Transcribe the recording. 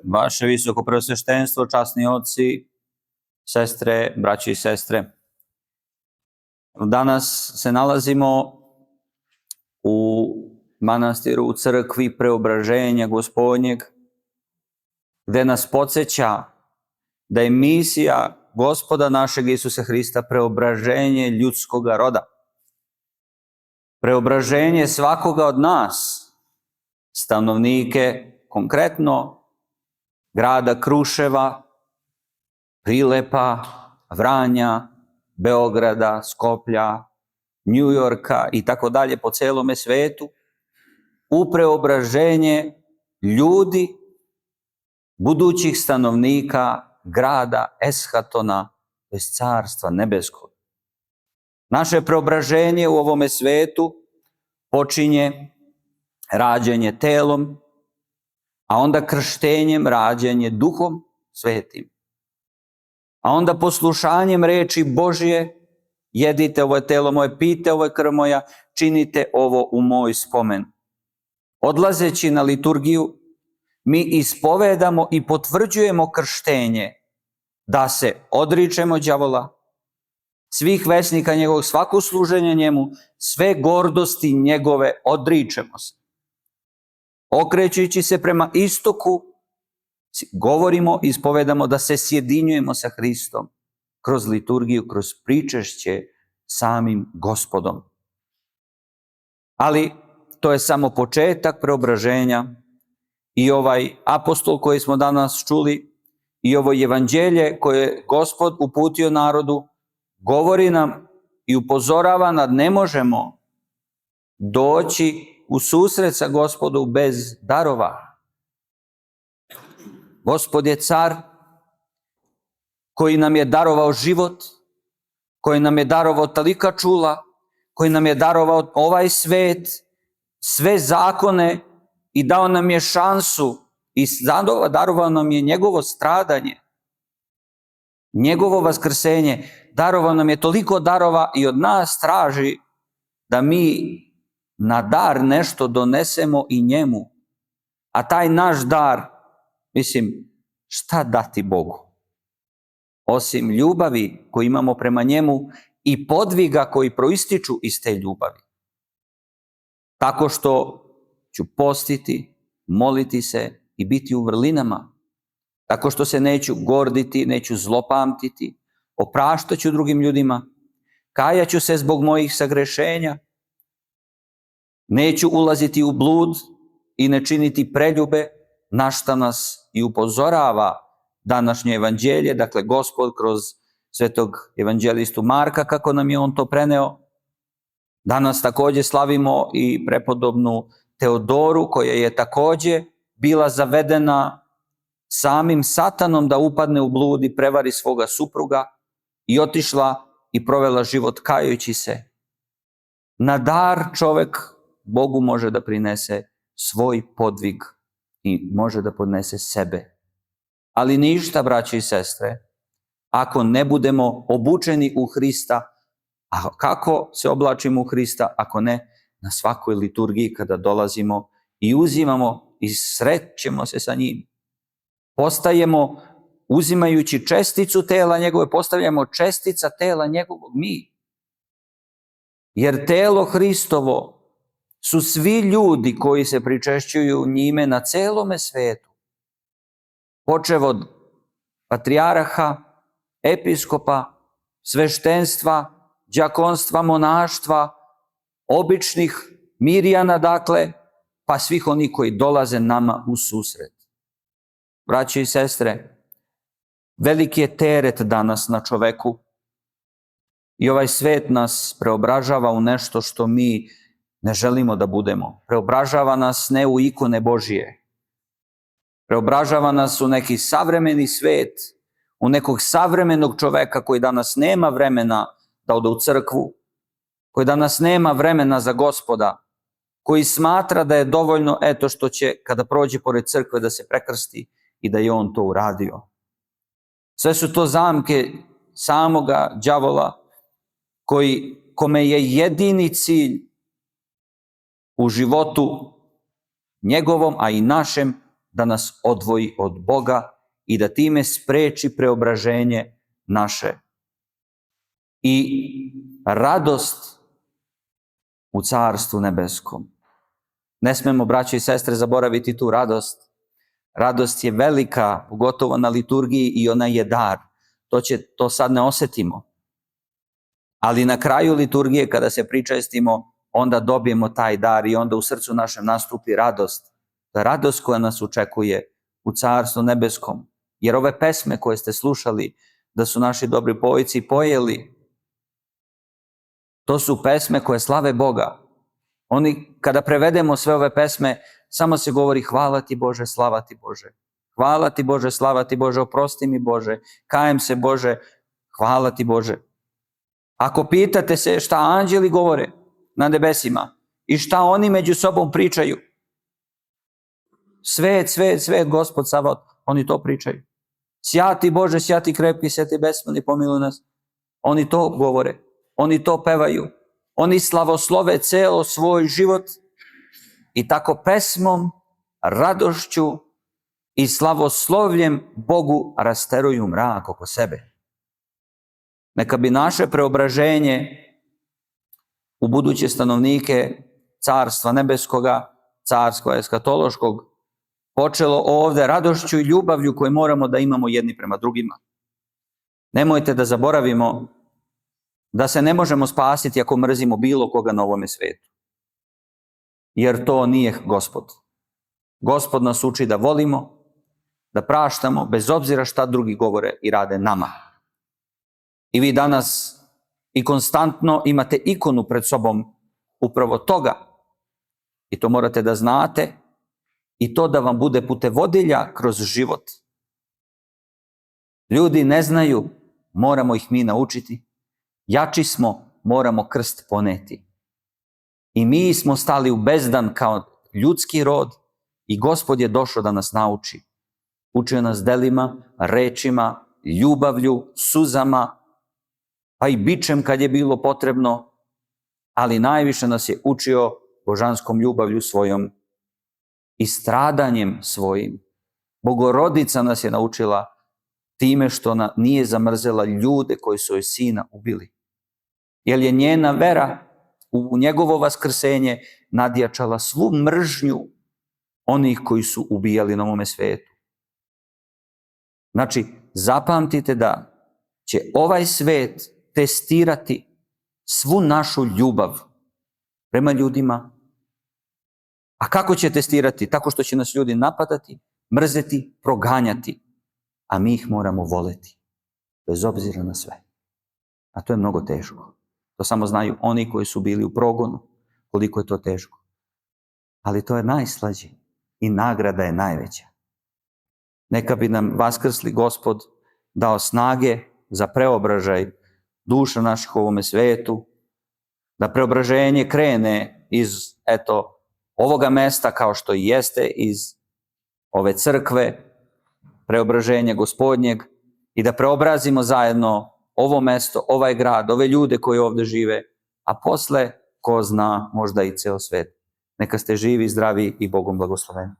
Vaše visoko preosveštenstvo, časni oci, sestre, braći i sestre. Danas se nalazimo u manastiru, u crkvi Preobraženja Gospodnjeg, gde nas podsjeća da je misija Gospoda našeg Isusa Hrista preobraženje ljudskoga roda. Preobraženje svakoga od nas, stanovnike, konkretno grada Kruševa, Prilepa, Vranja, Beograda, Skoplja, Njujorka i tako dalje po celome svetu, u preobraženje ljudi, budućih stanovnika grada Eshatona, to je carstva nebeskog. Naše preobraženje u ovome svetu počinje rađenje telom, a onda krštenjem rađenje Duhom Svetim. A onda poslušanjem reči Božje, jedite ovo je telo moje, pijte ovo je krv moja, činite ovo u moj spomen. Odlazeći na liturgiju, mi ispovedamo i potvrđujemo krštenje da se odričemo đavola, svih vesnika njegovog, svako služenje njemu, sve gordosti njegove odričemo se. Okrećući se prema istoku, govorimo i ispovedamo da se sjedinjujemo sa Hristom kroz liturgiju, kroz pričešće samim Gospodom. Ali to je samo početak preobraženja i ovaj apostol koji smo danas čuli i ovo evanđelje koje je Gospod uputio narodu govori nam i upozorava da ne možemo doći u susret sa Gospodom bez darova. Gospod je car koji nam je darovao život, koji nam je darovao tolika čula, koji nam je darovao ovaj svet, sve zakone i dao nam je šansu i darovao nam je njegovo stradanje, njegovo vaskrsenje. Darovao nam je toliko darova i od nas traži da mi na dar nešto donesemo i njemu. A taj naš dar, šta dati Bogu? Osim ljubavi koju imamo prema njemu i podviga koji proističu iz te ljubavi. Tako što ću postiti, moliti se i biti u vrlinama. Tako što se neću gorditi, neću zlopamtiti, opraštat ću drugim ljudima, kajaću se zbog mojih sagrešenja, neću ulaziti u blud i ne činiti preljube, na šta nas i upozorava današnje evanđelje, dakle Gospod kroz svetog evanđelistu Marka, kako nam je on to preneo. Danas također slavimo i prepodobnu Teodoru, koja je također bila zavedena samim satanom da upadne u blud i prevari svoga supruga i otišla i provela život kajući se. Na dar čovjek Bogu može da prinese svoj podvig i može da podnese sebe. Ali ništa, braći i sestre, ako ne budemo obučeni u Hrista. A kako se oblačimo u Hrista, ako ne na svakoj liturgiji kada dolazimo i uzimamo i srećemo se sa njim. Postajemo, uzimajući česticu tela njegove, postavljamo čestica tela njegovog mi. Jer telo Hristovo su svi ljudi koji se pričešćuju njime na celome svetu. Počev od patrijaraha, episkopa, sveštenstva, đakonstva, monaštva, običnih mirjana, dakle, pa svih onih koji dolaze nama u susret. Braći i sestre, veliki je teret danas na čoveku i ovaj svet nas preobražava u nešto što mi ne želimo da budemo. Preobražava nas ne u ikone Božije. Preobražava nas u neki savremeni svet, u nekog savremenog čoveka koji danas nema vremena da ode u crkvu, koji danas nema vremena za Gospoda, koji smatra da je dovoljno eto što će kada prođe pored crkve da se prekrsti i da je on to uradio. Sve su to zamke samoga đavola kome je jedini cilj u životu njegovom, a i našem, da nas odvoji od Boga i da time spreči preobraženje naše. I radost u Carstvu nebeskom. Ne smemo, braće i sestre, zaboraviti tu radost. Radost je velika, pogotovo na liturgiji, i ona je dar. To sad ne osetimo. Ali na kraju liturgije, kada se pričestimo, onda dobijemo taj dar i onda u srcu našem nastupi radost. Radost koja nas očekuje u Carstvu nebeskom. Jer ove pesme koje ste slušali, da su naši dobri povici pojeli, to su pesme koje slave Boga. Kada prevedemo sve ove pesme, samo se govori hvala ti Bože, slava ti Bože. Hvala ti Bože, slava ti Bože, oprosti mi Bože, kajem se Bože, hvala ti Bože. Ako pitate se šta anđeli govore na nebesima i šta oni među sobom pričaju, svet, svet, svet, Gospod Sabaot, oni to pričaju. Sjati Bože, sjati krepki, sjati besmrtni, pomiluj nas. Oni to govore, oni to pevaju, oni slavoslove ceo svoj život i tako pesmom, radošću i slavoslovljem Bogu rasteruju mrak oko sebe. Neka bi naše preobraženje u buduće stanovnike Carstva nebeskoga, carstva eskatološkog, počelo ovde radošću i ljubavlju koje moramo da imamo jedni prema drugima. Nemojte da zaboravimo da se ne možemo spasiti ako mrzimo bilo koga na ovome svetu. Jer to nije Gospod. Gospod nas uči da volimo, da praštamo, bez obzira šta drugi govore i rade nama. I vi danas i konstantno imate ikonu pred sobom upravo toga. I to morate da znate i to da vam bude putevodilja kroz život. Ljudi ne znaju, moramo ih mi naučiti. Jači smo, moramo krst poneti. I mi smo stali u bezdan kao ljudski rod i Gospod je došao da nas nauči. Učio nas delima, rečima, ljubavlju, suzama, pa i bičem kad je bilo potrebno, ali najviše nas je učio božanskom ljubavlju svojom i stradanjem svojim. Bogorodica nas je naučila time što nije zamrzela ljude koji su joj sina ubili. Jer je njena vera u njegovo vaskrsenje nadjačala svu mržnju onih koji su ubijali na ovome svetu. Znači, zapamtite da će ovaj svet testirati svu našu ljubav prema ljudima. A kako će testirati? Tako što će nas ljudi napadati, mrzeti, proganjati. A mi ih moramo voleti, bez obzira na sve. A to je mnogo teško. To samo znaju oni koji su bili u progonu, koliko je to teško. Ali to je najslađe i nagrada je najveća. Neka bi nam vaskrsli Gospod dao snage za preobražaj duša naših u ovome svetu, da preobraženje krene iz, ovoga mesta kao što i jeste, iz ove crkve, preobraženja Gospodnjeg, i da preobrazimo zajedno ovo mesto, ovaj grad, ove ljude koji ovde žive, a posle, ko zna, možda i ceo svet. Neka ste živi, zdravi i Bogom blagosloveni.